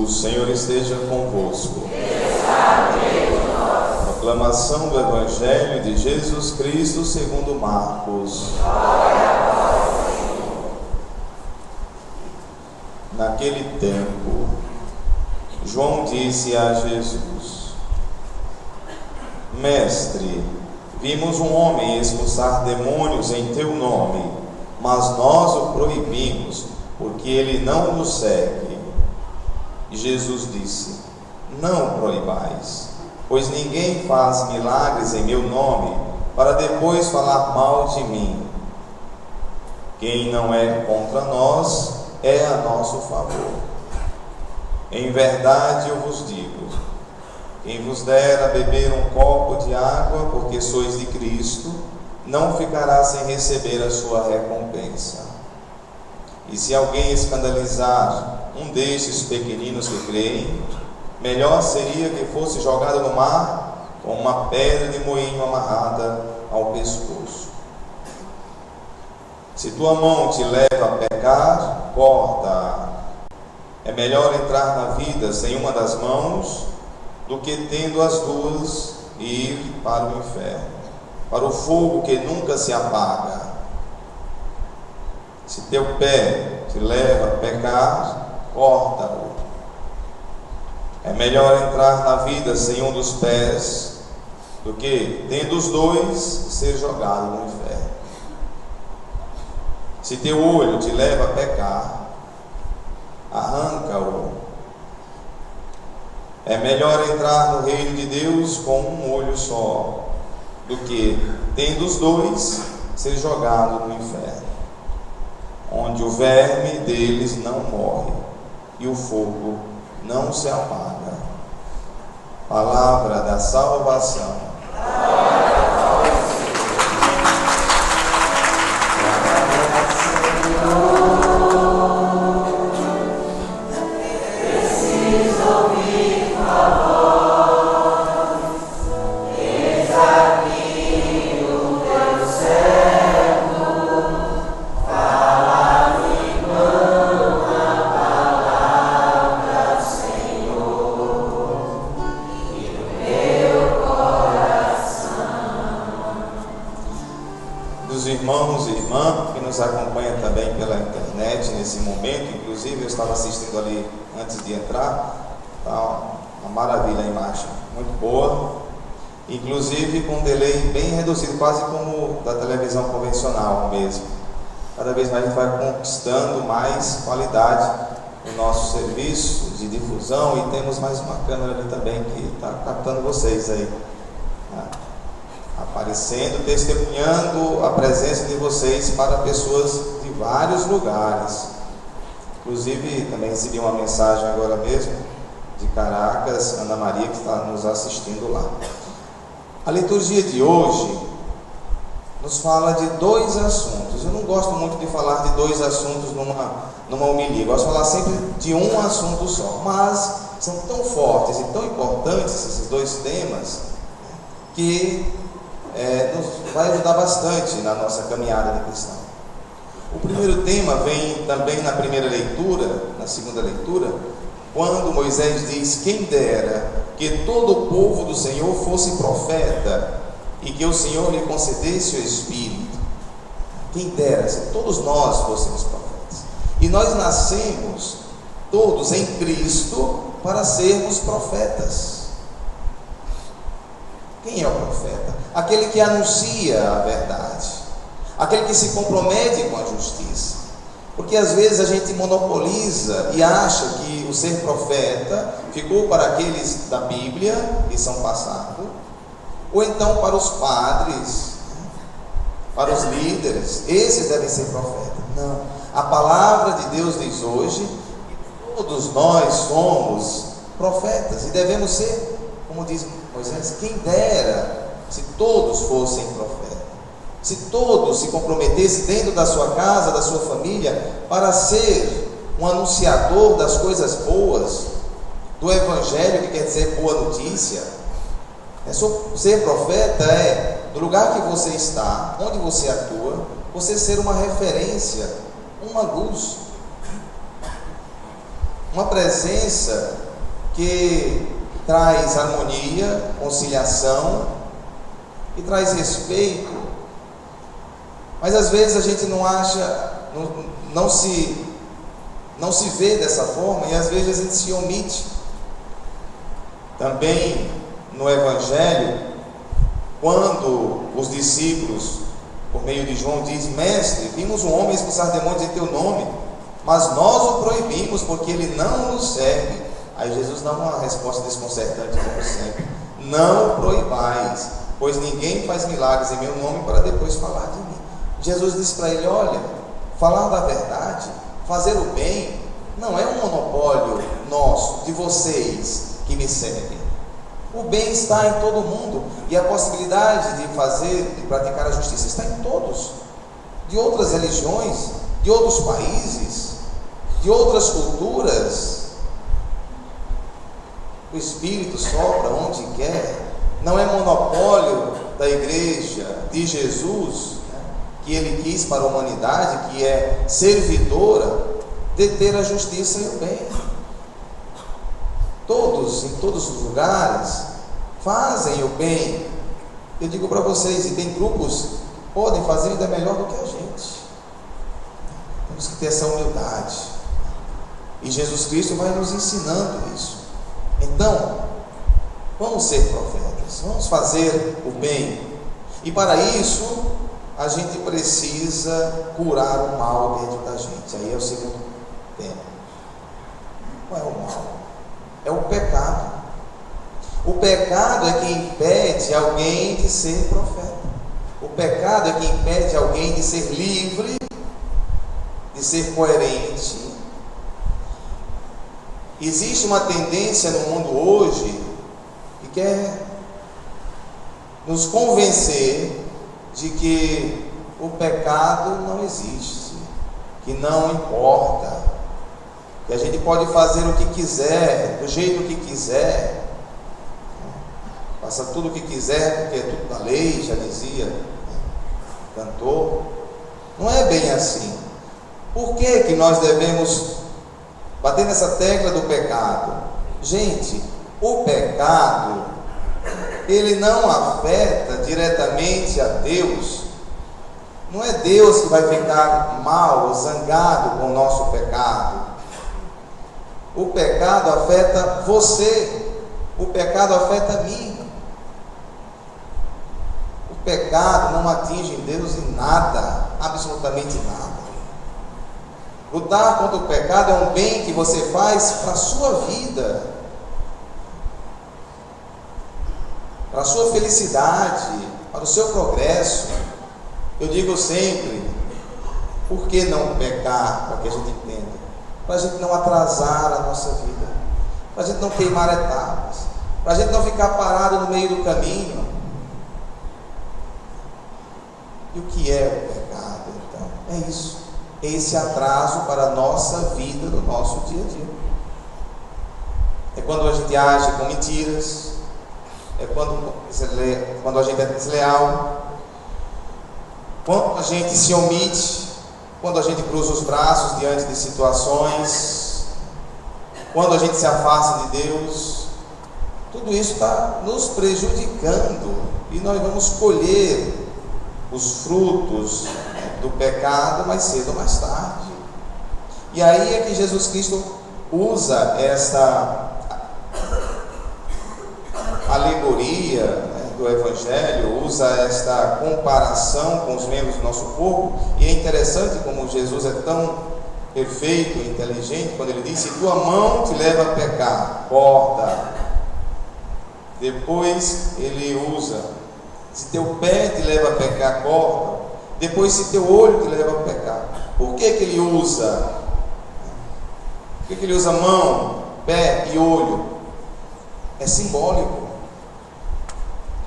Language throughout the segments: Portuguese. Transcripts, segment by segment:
Senhor esteja convosco. Proclamação do Evangelho de Jesus Cristo segundo Marcos. Naquele tempo, João disse a Jesus: Mestre, vimos um homem expulsar demônios em teu nome, mas nós o proibimos, porque ele não nos segue. E Jesus disse: Não proibais, pois ninguém faz milagres em meu nome, para depois falar mal de mim. Quem não é contra nós, é a nosso favor. Em verdade eu vos digo, quem vos der a beber um copo de água, porque sois de Cristo, não ficará sem receber a sua recompensa. E se alguém escandalizar um destes pequeninos que creem, melhor seria que fosse jogado no mar com uma pedra de moinho amarrada ao pescoço. Se tua mão te leva a pecar, corta-a. É melhor entrar na vida sem uma das mãos do que tendo as duas ir para o inferno, para o fogo que nunca se apaga. Se teu pé te leva a pecar, corta-o. É melhor entrar na vida sem um dos pés do que, tendo os dois, ser jogado no inferno. Se teu olho te leva a pecar, arranca-o. É melhor entrar no reino de Deus com um olho só do que, tendo os dois, ser jogado no inferno, onde o verme deles não morre e o fogo não se apaga. Palavra da salvação. Irmãos e irmãs que nos acompanham também pela internet nesse momento, inclusive eu estava assistindo ali antes de entrar, tá uma maravilha a imagem, muito boa, inclusive com um delay bem reduzido, quase como da televisão convencional mesmo. Cada vez mais a gente vai conquistando mais qualidade no nosso serviço de difusão, e temos mais uma câmera ali também que está captando vocês aí, né? Aparecendo, testemunhando a presença de vocês para pessoas de vários lugares. Inclusive, também recebi uma mensagem agora mesmo de Caracas, Ana Maria, que está nos assistindo lá. A liturgia de hoje nos fala de dois assuntos. Eu não gosto muito de falar de dois assuntos numa homilia, eu gosto de falar sempre de um assunto só, mas são tão fortes e tão importantes esses dois temas que nos vai ajudar bastante na nossa caminhada de cristão. O primeiro tema vem também na primeira leitura, na segunda leitura, quando Moisés diz: quem dera que todo o povo do Senhor fosse profeta e que o Senhor lhe concedesse o Espírito. Quem dera se todos nós fôssemos profetas. E nós nascemos todos em Cristo para sermos profetas. Quem é o profeta? Aquele que anuncia a verdade, aquele que se compromete com a justiça. Porque às vezes a gente monopoliza e acha que o ser profeta ficou para aqueles da Bíblia que são passados, ou então para os padres, para os líderes, esses devem ser profetas. Não, a palavra de Deus diz hoje que todos nós somos profetas e devemos ser, como diz Moisés, quem dera se todos fossem profetas, se todos se comprometessem dentro da sua casa, da sua família, para ser um anunciador das coisas boas, do Evangelho, que quer dizer boa notícia. Ser profeta é, no lugar que você está, onde você atua, você ser uma referência, uma luz. uma presença que traz harmonia, conciliação, que traz respeito. Mas às vezes a gente não acha, não se vê dessa forma, e às vezes a gente se omite. Também no Evangelho, quando os discípulos, por meio de João, diz: Mestre, vimos um homem expulsar demônios em teu nome, mas nós o proibimos porque ele não nos serve. Aí Jesus dá uma resposta desconcertante, como sempre: não proibais, pois ninguém faz milagres em meu nome para depois falar de mim. Jesus disse para ele: olha, falar da verdade, fazer o bem, não é um monopólio nosso, de vocês que me servem. O bem está em todo mundo, e a possibilidade de fazer, de praticar a justiça está em todos, de outras religiões, de outros países, de outras culturas. O Espírito sopra onde quer. Não é monopólio da igreja de Jesus, que ele quis para a humanidade, que é servidora, deter a justiça e o bem. Todos, em todos os lugares, fazem o bem. Eu digo para vocês, e tem grupos que podem fazer ainda melhor do que a gente. Temos que ter essa humildade, e Jesus Cristo vai nos ensinando isso. Então, vamos ser profetas, vamos fazer o bem, e para isso a gente precisa curar o mal dentro da gente. Aí é o segundo tema. Qual é o mal? É o pecado. O pecado é que impede alguém de ser profeta. O pecado é que impede alguém de ser livre, de ser coerente. Existe uma tendência no mundo hoje que quer nos convencer de que o pecado não existe, que não importa, que a gente pode fazer o que quiser, do jeito que quiser, faça tudo o que quiser, porque é tudo da lei, já dizia o cantor. Não é bem assim. Por que nós devemos bater nessa tecla do pecado? Gente, o pecado, ele não afeta diretamente a Deus. Não é Deus que vai ficar mal, zangado com o nosso pecado. O pecado afeta você, o pecado afeta mim. O pecado não atinge Deus em nada, absolutamente nada. Lutar contra o pecado é um bem que você faz para a sua vida, para a sua felicidade, para o seu progresso. Eu digo sempre: por que não pecar? Para que a gente entenda, para a gente não atrasar a nossa vida, para a gente não queimar etapas, para a gente não ficar parado no meio do caminho. E o que é o pecado, então? É isso, é esse atraso para a nossa vida, no nosso dia a dia. É quando a gente age com mentiras, é quando a gente é desleal, quando a gente se omite, quando a gente cruza os braços diante de situações, quando a gente se afasta de Deus. Tudo isso está nos prejudicando, e nós vamos colher os frutos do pecado mais cedo ou mais tarde. E aí é que Jesus Cristo usa esta alegoria do Evangelho, usa esta comparação com os membros do nosso corpo. E é interessante como Jesus é tão perfeito e inteligente quando ele diz: se tua mão te leva a pecar, corta. Depois ele usa: se teu pé te leva a pecar, corta. Depois, se teu olho te leva a pecar. Por que ele usa? Por que ele usa mão, pé e olho? É simbólico.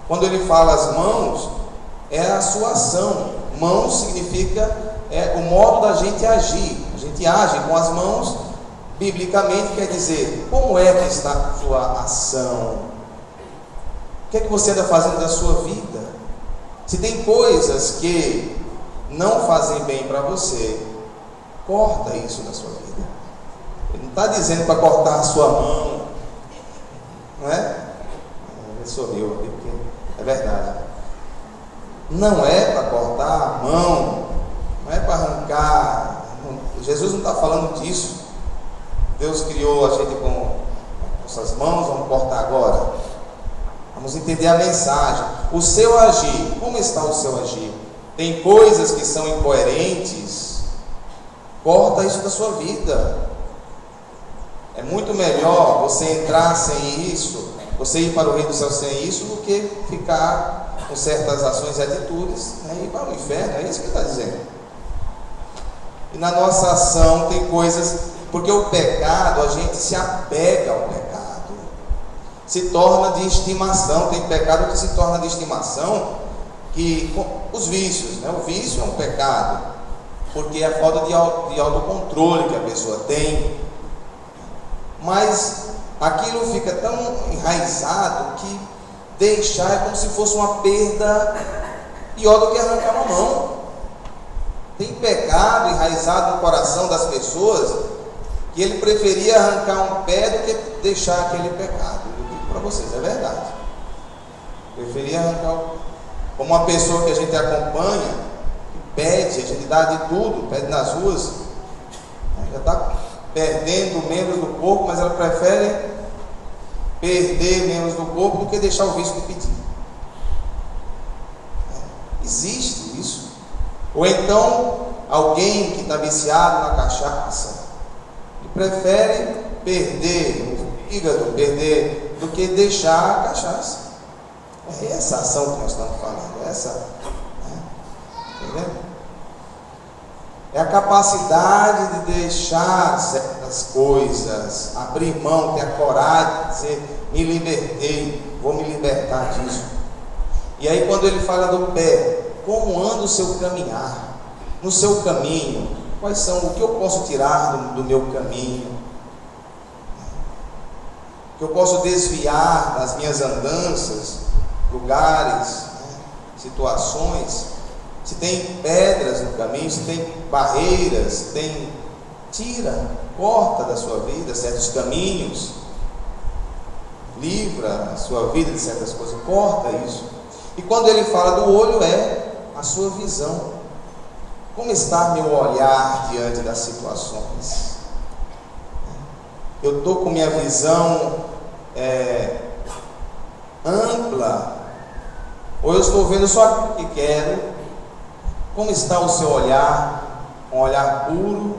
Quando ele fala as mãos, é a sua ação. Mão significa o modo da gente agir. A gente age com as mãos. Biblicamente quer dizer, como é que está a sua ação? O que é que você anda fazendo da sua vida? Se tem coisas que não fazem bem para você, corta isso da sua vida. está dizendo para cortar a sua mão, não é? Ele sorriu aqui, porque é verdade. Não é para cortar a mão, não é para arrancar. Jesus não está falando disso. Deus criou a gente com nossas mãos, vamos cortar agora. Vamos entender a mensagem. O seu agir, como está o seu agir? Tem coisas que são incoerentes, corta isso da sua vida. É muito melhor você entrar sem isso, você ir para o reino do céu sem isso, do que ficar com certas ações e atitudes, né, e ir para o inferno. É isso que ele está dizendo. E na nossa ação tem coisas, porque o pecado, a gente se apega ao pecado, se torna de estimação. Tem pecado que se torna de estimação, que os vícios, né? O vício é um pecado, porque é a falta de autocontrole que a pessoa tem. Mas aquilo fica tão enraizado que deixar é como se fosse uma perda pior do que arrancar uma mão. Tem pecado enraizado no coração das pessoas que ele preferia arrancar um pé do que deixar aquele pecado. Eu digo para vocês, é verdade. Preferia arrancar como uma pessoa que a gente acompanha, pede, a gente dá de tudo, pede nas ruas, já está perdendo membros do corpo, mas ela prefere perder membros do corpo do que deixar o vício de pedir. Existe isso. Ou então alguém que está viciado na cachaça e prefere perder o fígado, perder, do que deixar a cachaça. É essa ação que nós estamos falando, entendeu? É a capacidade de deixar certas coisas, abrir mão, ter a coragem de dizer: me libertei, vou me libertar disso. E aí, quando ele fala do pé, como anda o seu caminhar? No seu caminho, quais são, o que eu posso tirar do meu caminho? O que eu posso desviar das minhas andanças, lugares, situações? Se tem pedras no caminho, se tem barreiras, tira, corta da sua vida certos caminhos, livra a sua vida de certas coisas, corta isso. E quando ele fala do olho, é a sua visão. Como está meu olhar diante das situações? Eu estou com minha visão ampla, ou eu estou vendo só aquilo que quero? Como está o seu olhar? Um olhar puro,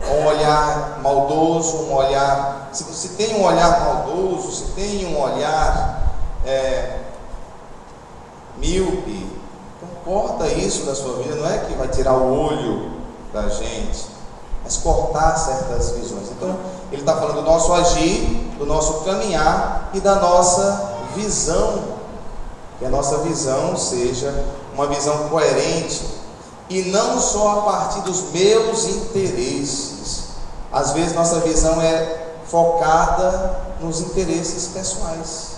ou um olhar maldoso, um olhar... Se tem um olhar maldoso, se tem um olhar míope, então corta isso da sua vida. Não é que vai tirar o olho da gente, mas cortar certas visões. Então ele está falando do nosso agir, do nosso caminhar e da nossa visão, que a nossa visão seja uma visão coerente, e não só a partir dos meus interesses. Às vezes nossa visão é focada nos interesses pessoais.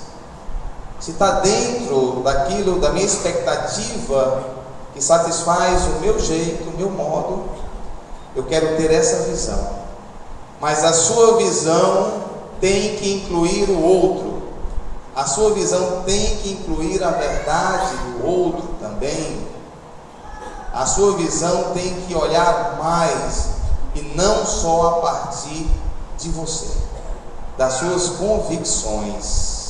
Se está dentro daquilo, da minha expectativa, que satisfaz o meu jeito, o meu modo, eu quero ter essa visão. Mas a sua visão tem que incluir o outro. A sua visão tem que incluir a verdade do outro também. A sua visão tem que olhar mais, e não só a partir de você, das suas convicções.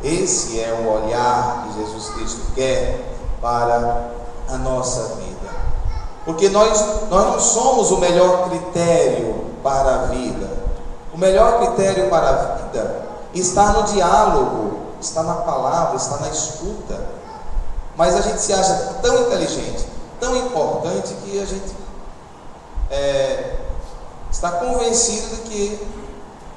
Esse é o olhar que Jesus Cristo quer para a nossa vida. Porque nós não somos o melhor critério para a vida. O melhor critério para a vida está no diálogo, está na palavra, está na escuta. Mas a gente se acha tão inteligente, tão importante, que a gente está convencido de que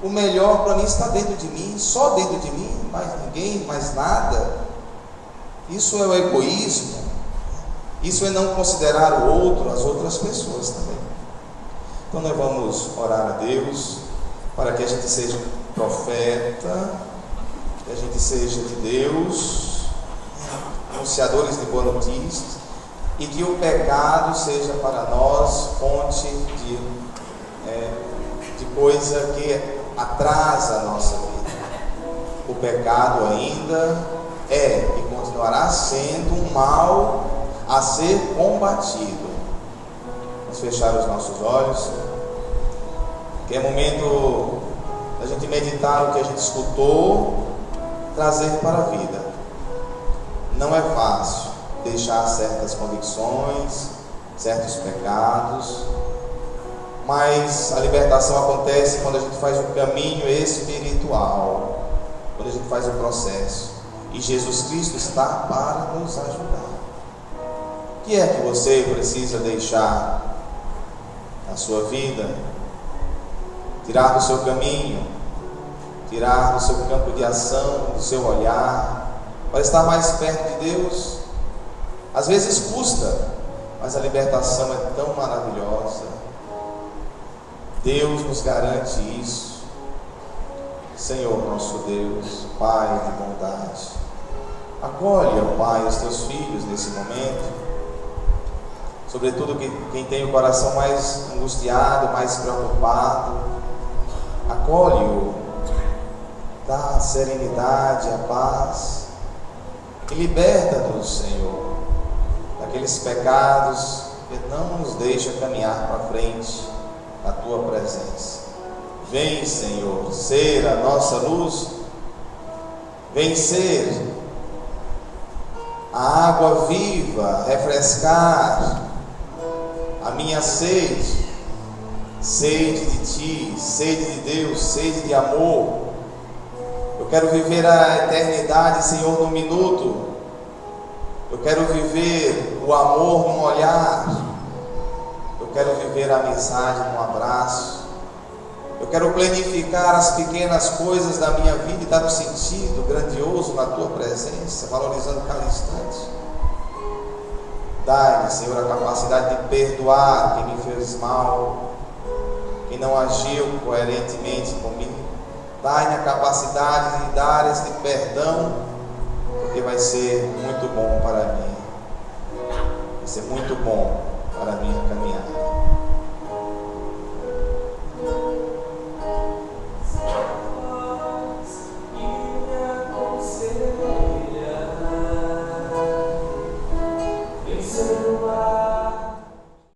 o melhor para mim está dentro de mim, só dentro de mim, mais ninguém, mais nada. Isso é o egoísmo, isso é não considerar o outro, as outras pessoas também. Então nós vamos orar a Deus para que a gente seja profeta, que a gente seja de Deus, anunciadores de boa notícia, e que o pecado seja para nós fonte de coisa que atrasa a nossa vida. O pecado ainda é e continuará sendo um mal a ser combatido. Vamos fechar os nossos olhos, que é momento da gente meditar o que a gente escutou, trazer para a vida. Não é fácil deixar certas convicções, certos pecados, mas a libertação acontece quando a gente faz o caminho espiritual, quando a gente faz o processo, e Jesus Cristo está para nos ajudar. O que é que você precisa deixar na sua vida? Tirar do seu caminho, tirar do seu campo de ação, do seu olhar, para estar mais perto de Deus. Às vezes custa, mas a libertação é tão maravilhosa. Deus nos garante isso. Senhor nosso Deus, Pai de bondade, acolhe, ó Pai, os teus filhos nesse momento, sobretudo quem tem o coração mais angustiado, mais preocupado. Acolhe-o, dá a serenidade, a paz, e liberta-nos, Senhor, daqueles pecados que não nos deixam caminhar para frente na Tua presença. Vem, Senhor, ser a nossa luz, vem ser a água viva, refrescar a minha sede, sede de Ti, sede de Deus, sede de amor. Eu quero viver a eternidade, Senhor, num minuto. Eu quero viver o amor num olhar. Eu quero viver a amizade num abraço. Eu quero planificar as pequenas coisas da minha vida e dar um sentido grandioso na Tua presença, valorizando cada instante. Dai-me, Senhor, a capacidade de perdoar quem me fez mal, quem não agiu coerentemente comigo. Dai-me a capacidade de dar este perdão, porque vai ser muito bom para mim. Vai ser muito bom para a minha caminhada.